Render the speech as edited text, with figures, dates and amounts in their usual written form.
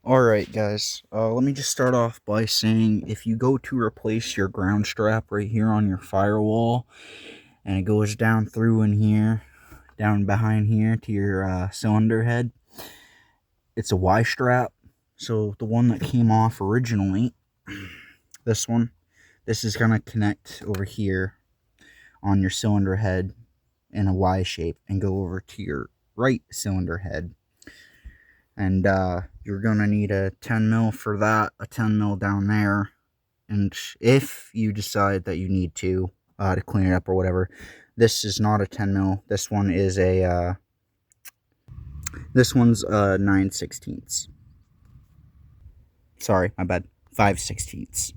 Alright guys, let me just start off by saying if you go to replace your ground strap right here on your firewall, and it goes down through in here, down behind here to your cylinder head, it's a Y strap. So the one that came off originally, this one, this is going to connect over here on your cylinder head in a Y shape and go over to your right cylinder head. And you're going to need a 10 mil for that, a 10 mil down there. And if you decide that you need to clean it up or whatever, this is not a 10 mil. This one is a, this one's 9/16. Sorry, my bad. 5/16.